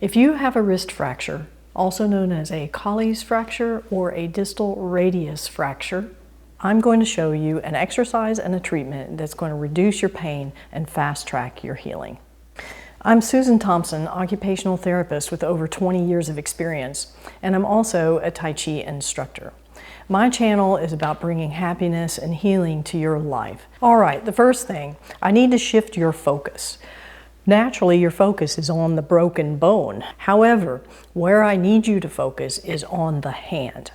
If you have a wrist fracture, also known as a Colles fracture or a distal radius fracture, I'm going to show you an exercise and a treatment that's going to reduce your pain and fast track your healing. I'm Susan Thompson, occupational therapist with over 20 years of experience, and I'm also a Tai Chi instructor. My channel is about bringing happiness and healing to your life. All right, the first thing, I need to shift your focus. Naturally, your focus is on the broken bone. However, where I need you to focus is on the hand.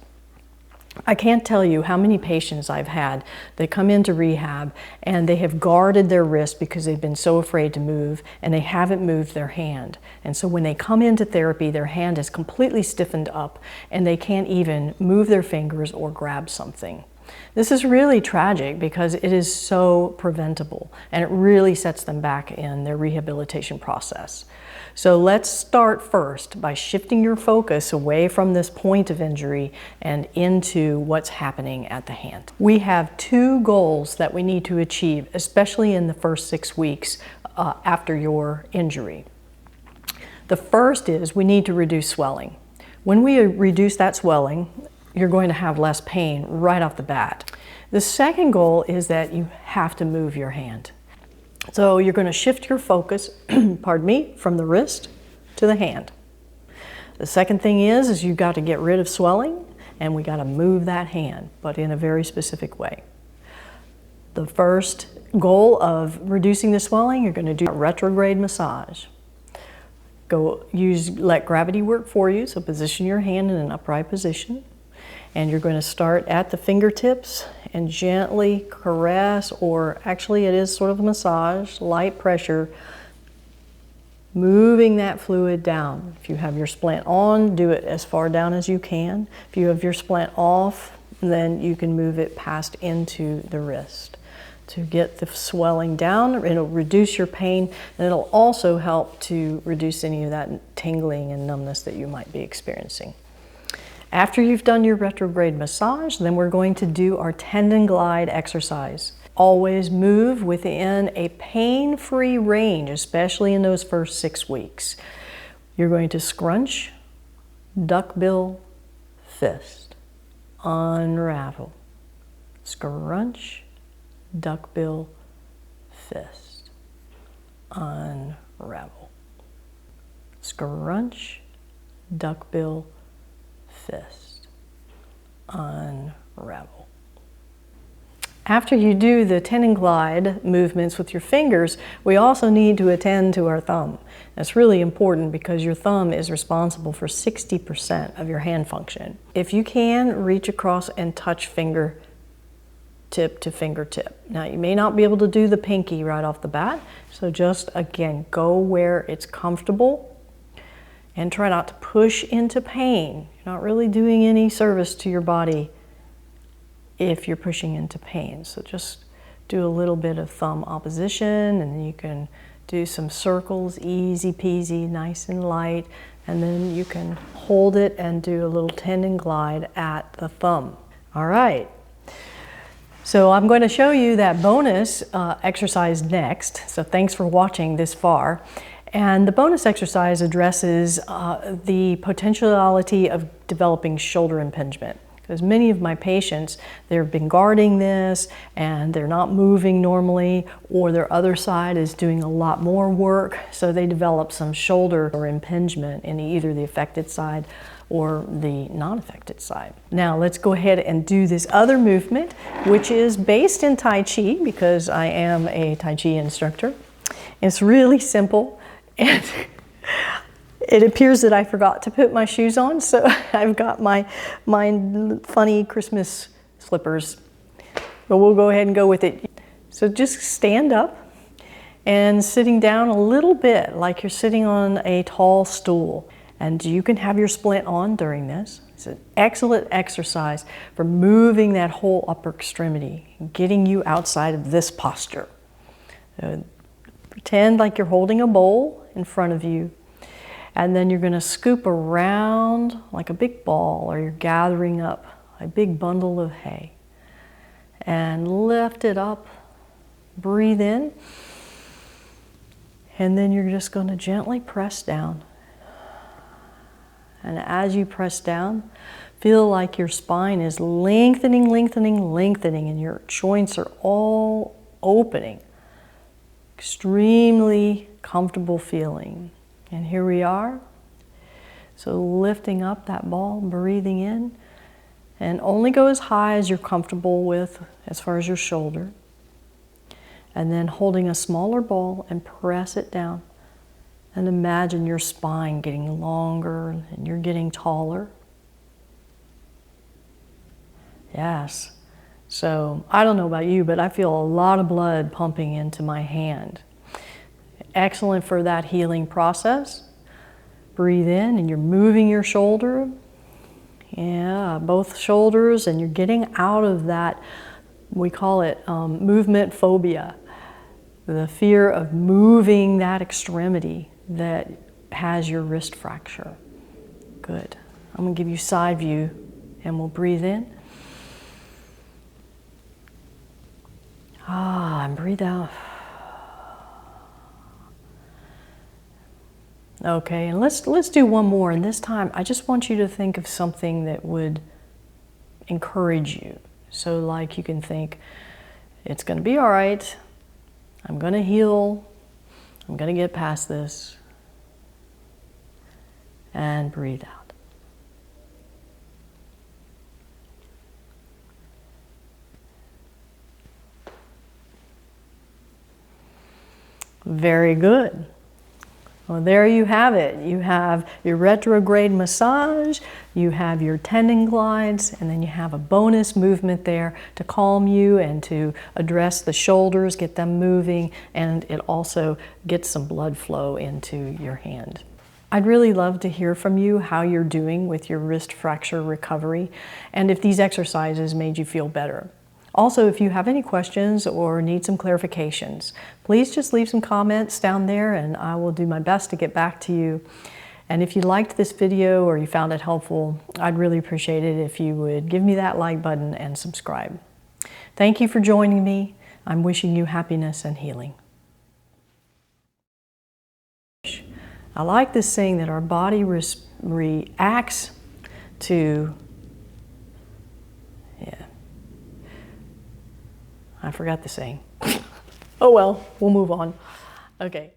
I can't tell you how many patients I've had that come into rehab and they have guarded their wrist because they've been so afraid to move and they haven't moved their hand. And so when they come into therapy, their hand is completely stiffened up and they can't even move their fingers or grab something. This is really tragic because it is so preventable and it really sets them back in their rehabilitation process. So let's start first by shifting your focus away from this point of injury and into what's happening at the hand. We have two goals that we need to achieve, especially in the first 6 weeks after your injury. The first is we need to reduce swelling. When we reduce that swelling, you're going to have less pain right off the bat. The second goal is that you have to move your hand. So you're going to shift your focus, pardon me, from the wrist to the hand. The second thing is you've got to get rid of swelling and we got to move that hand, but in a very specific way. The first goal of reducing the swelling, you're going to do a retrograde massage. Let gravity work for you, so position your hand in an upright position. And you're going to start at the fingertips and gently caress, or actually it is sort of a massage, light pressure, moving that fluid down. If you have your splint on, do it as far down as you can. If you have your splint off, then you can move it past into the wrist to get the swelling down. It'll reduce your pain, and it'll also help to reduce any of that tingling and numbness that you might be experiencing. After you've done your retrograde massage, then we're going to do our tendon glide exercise. Always move within a pain-free range, especially in those first 6 weeks. You're going to scrunch, duckbill, fist, unravel. Scrunch, duckbill, fist, unravel. Scrunch, duckbill, fist, unravel. After you do the tendon glide movements with your fingers, we also need to attend to our thumb. That's really important because your thumb is responsible for 60% of your hand function. If you can, reach across and touch fingertip to fingertip. Now, you may not be able to do the pinky right off the bat, so just again, go where it's comfortable and try not to push into pain. You're not really doing any service to your body if you're pushing into pain. So just do a little bit of thumb opposition, and then you can do some circles, easy peasy, nice and light, and then you can hold it and do a little tendon glide at the thumb. All right. So I'm going to show you that bonus exercise next. So thanks for watching this far. And the bonus exercise addresses the potentiality of developing shoulder impingement. Because many of my patients, they've been guarding this and they're not moving normally, or their other side is doing a lot more work, so they develop some shoulder or impingement in either the affected side or the non-affected side. Now let's go ahead and do this other movement, which is based in Tai Chi because I am a Tai Chi instructor. It's really simple. And it appears that I forgot to put my shoes on, so I've got my funny Christmas slippers. But we'll go ahead and go with it. So just stand up and sitting down a little bit like you're sitting on a tall stool. And you can have your splint on during this. It's an excellent exercise for moving that whole upper extremity, getting you outside of this posture. So pretend like you're holding a bowl in front of you, and then you're going to scoop around like a big ball, or you're gathering up a big bundle of hay, and lift it up, breathe in, and then you're just going to gently press down And as you press down, feel like your spine is lengthening, lengthening, lengthening, and your joints are all opening. Extremely comfortable feeling. And here we are. So lifting up that ball, breathing in, and only go as high as you're comfortable with as far as your shoulder. And then holding a smaller ball and press it down. And imagine your spine getting longer and you're getting taller. Yes. So I don't know about you, but I feel a lot of blood pumping into my hand. Excellent for that healing process. Breathe in and you're moving your shoulder. Yeah, both shoulders, and you're getting out of that, we call it movement phobia. The fear of moving that extremity that has your wrist fracture. Good. I'm going to give you side view and we'll breathe in. And breathe out. Okay, and let's do one more, and this time I just want you to think of something that would encourage you. So like you can think, it's going to be all right, I'm going to heal, I'm going to get past this, and breathe out. Very good. Well, there you have it. You have your retrograde massage, you have your tendon glides, and then you have a bonus movement there to calm you and to address the shoulders, get them moving, and it also gets some blood flow into your hand. I'd really love to hear from you how you're doing with your wrist fracture recovery and if these exercises made you feel better. Also, if you have any questions or need some clarifications, please just leave some comments down there and I will do my best to get back to you. And if you liked this video or you found it helpful, I'd really appreciate it if you would give me that like button and subscribe. Thank you for joining me. I'm wishing you happiness and healing. I like this saying that our body reacts to, I forgot the saying. Oh well, we'll move on. Okay.